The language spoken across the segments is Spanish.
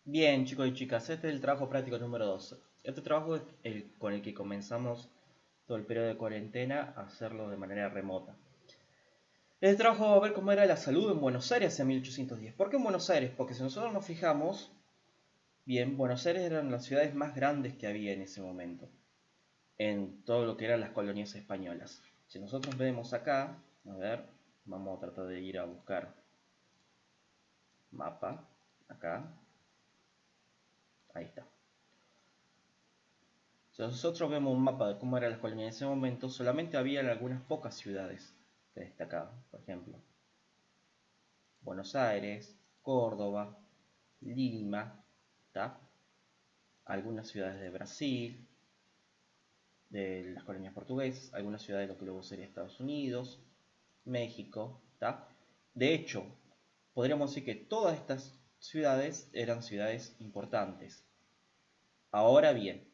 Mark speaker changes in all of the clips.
Speaker 1: Bien, chicos y chicas, este es el trabajo práctico número 2. Este trabajo es el con el que comenzamos todo el periodo de cuarentena a hacerlo de manera remota. Este trabajo va a ver cómo era la salud en Buenos Aires en 1810. ¿Por qué en Buenos Aires? Porque si nosotros nos fijamos, bien, Buenos Aires eran las ciudades más grandes que había en ese momento, en todo lo que eran las colonias españolas. Si nosotros vemos acá, a ver, vamos a tratar de ir a buscar mapa, acá, ahí está. Si nosotros vemos un mapa de cómo eran las colonias en ese momento, solamente había algunas pocas ciudades que destacaban. Por ejemplo, Buenos Aires, Córdoba, Lima, ¿tá? Algunas ciudades de Brasil, de las colonias portuguesas, algunas ciudades de lo que luego sería Estados Unidos, México, ¿tá? De hecho, podríamos decir que todas estas ciudades eran ciudades importantes. Ahora bien,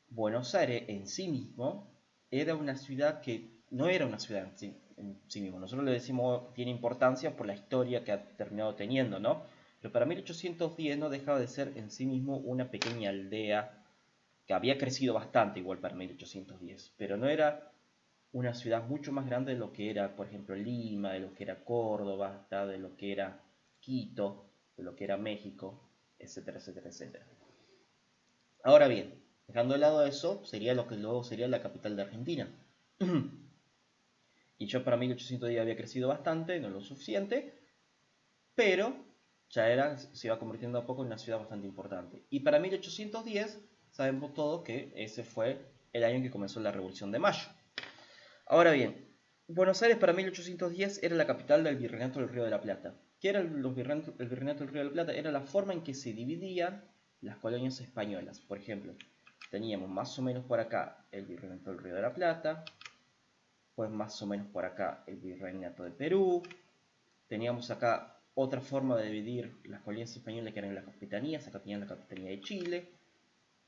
Speaker 1: Buenos Aires en sí mismo era una ciudad que no era una ciudad en sí mismo. Nosotros le decimos tiene importancia por la historia que ha terminado teniendo, ¿no? Pero para 1810 no dejaba de ser en sí mismo una pequeña aldea que había crecido bastante igual para 1810, pero no era una ciudad mucho más grande de lo que era, por ejemplo, Lima, de lo que era Córdoba, ¿tá? De lo que era Quito, de lo que era México, etcétera, etcétera, etcétera. Ahora bien, dejando de lado eso, sería lo que luego sería la capital de Argentina. Y yo para 1810 había crecido bastante, no lo suficiente, pero ya se iba convirtiendo a poco en una ciudad bastante importante. Y para 1810 sabemos todos que ese fue el año en que comenzó la Revolución de Mayo. Ahora bien, Buenos Aires para 1810 era la capital del Virreinato del Río de la Plata. ¿Qué era el Virreinato del Río de la Plata? Era la forma en que se dividían las colonias españolas. Por ejemplo, teníamos más o menos por acá el Virreinato del Río de la Plata, pues más o menos por acá el Virreinato de Perú, teníamos acá otra forma de dividir las colonias españolas que eran las capitanías, acá tenían la capitanía de Chile,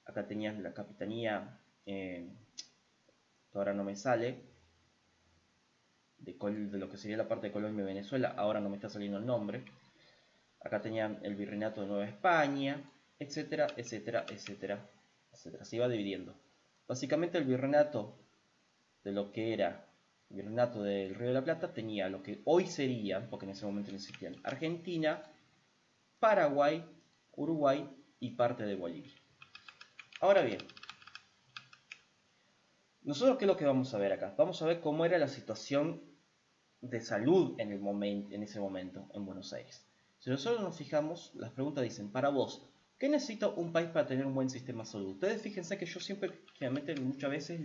Speaker 1: acá tenían la capitanía, que ahora no me sale, de lo que sería la parte de Colombia y Venezuela, ahora no me está saliendo el nombre, acá tenían el Virreinato de Nueva España, etcétera, etcétera, etcétera, etcétera, se iba dividiendo. Básicamente el virreinato de lo que era el virreinato del Río de la Plata tenía lo que hoy serían, porque en ese momento no existían, Argentina, Paraguay, Uruguay y parte de Bolivia. Ahora bien, nosotros qué es lo que vamos a ver acá. Vamos a ver cómo era la situación de salud en ese momento en Buenos Aires. Si nosotros nos fijamos, las preguntas dicen, para vos, ¿qué necesita un país para tener un buen sistema de salud? Ustedes fíjense que yo siempre, generalmente muchas veces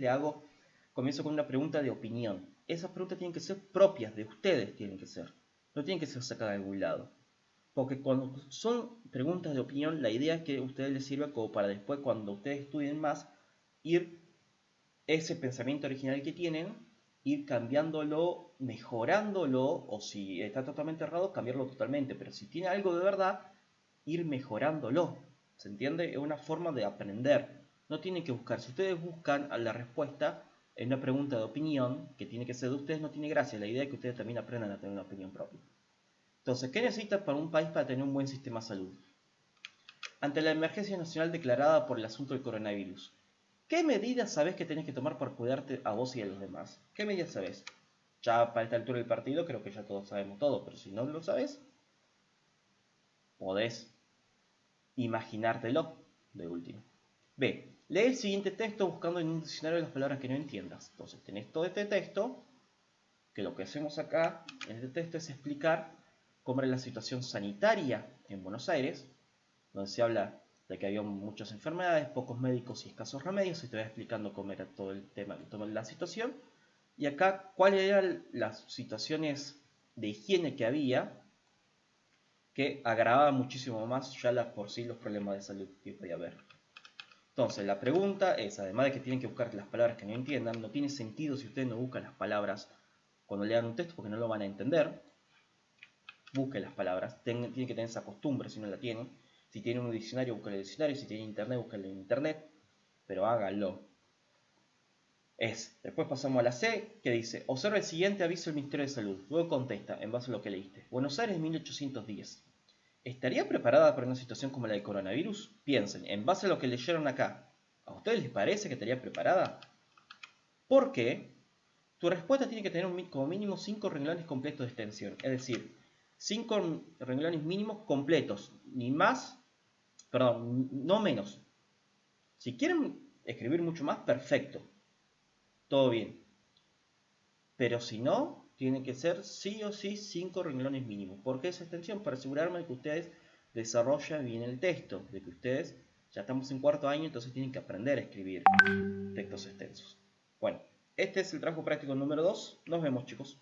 Speaker 1: comienzo con una pregunta de opinión. Esas preguntas tienen que ser propias de ustedes, tienen que ser. No tienen que ser sacadas de algún lado. Porque cuando son preguntas de opinión, la idea es que a ustedes les sirva como para después, cuando ustedes estudien más, ir ese pensamiento original que tienen, ir cambiándolo, mejorándolo, o si está totalmente errado, cambiarlo totalmente. Pero si tiene algo de verdad, ir mejorándolo. ¿Se entiende? Es una forma de aprender. No tienen que buscar. Si ustedes buscan a la respuesta en una pregunta de opinión, que tiene que ser de ustedes, no tiene gracia. La idea es que ustedes también aprendan a tener una opinión propia. Entonces, ¿qué necesita para un país para tener un buen sistema de salud? Ante la emergencia nacional declarada por el asunto del coronavirus, ¿qué medidas sabés que tenés que tomar para cuidarte a vos y a los demás? ¿Qué medidas sabés? Ya para esta altura del partido creo que ya todos sabemos todo, pero si no lo sabés, podés imaginártelo de último. B. Lee el siguiente texto buscando en un diccionario las palabras que no entiendas. Entonces tenés todo este texto, que lo que hacemos acá en este texto es explicar cómo era la situación sanitaria en Buenos Aires, donde se habla de que había muchas enfermedades, pocos médicos y escasos remedios, y te voy explicando cómo era todo el tema, toda la situación. Y acá, cuáles eran las situaciones de higiene que había, que agravaban muchísimo más ya por sí los problemas de salud que podía haber. Entonces, la pregunta es, además de que tienen que buscar las palabras que no entiendan, no tiene sentido si ustedes no buscan las palabras cuando lean un texto porque no lo van a entender. Busquen las palabras, tienen que tener esa costumbre si no la tienen. Si tienen un diccionario, busquen el diccionario. Si tienen internet, busquen en internet. Pero háganlo. Después pasamos a la C, que dice, observa el siguiente aviso del Ministerio de Salud. Luego contesta, en base a lo que leíste. Buenos Aires, 1810. ¿estaría preparada para una situación como la del coronavirus? Piensen, en base a lo que leyeron acá, ¿a ustedes les parece que estaría preparada? Porque tu respuesta tiene que tener como mínimo 5 renglones completos de extensión. Es decir, 5 renglones mínimos completos, ni más, perdón, no menos. Si quieren escribir mucho más, perfecto, todo bien. Pero si no, tiene que ser sí o sí 5 renglones mínimos. ¿Por qué esa extensión? Para asegurarme de que ustedes desarrollan bien el texto, de que ustedes ya estamos en cuarto año, entonces tienen que aprender a escribir textos extensos. Bueno, este es el trabajo práctico número 2. Nos vemos, chicos.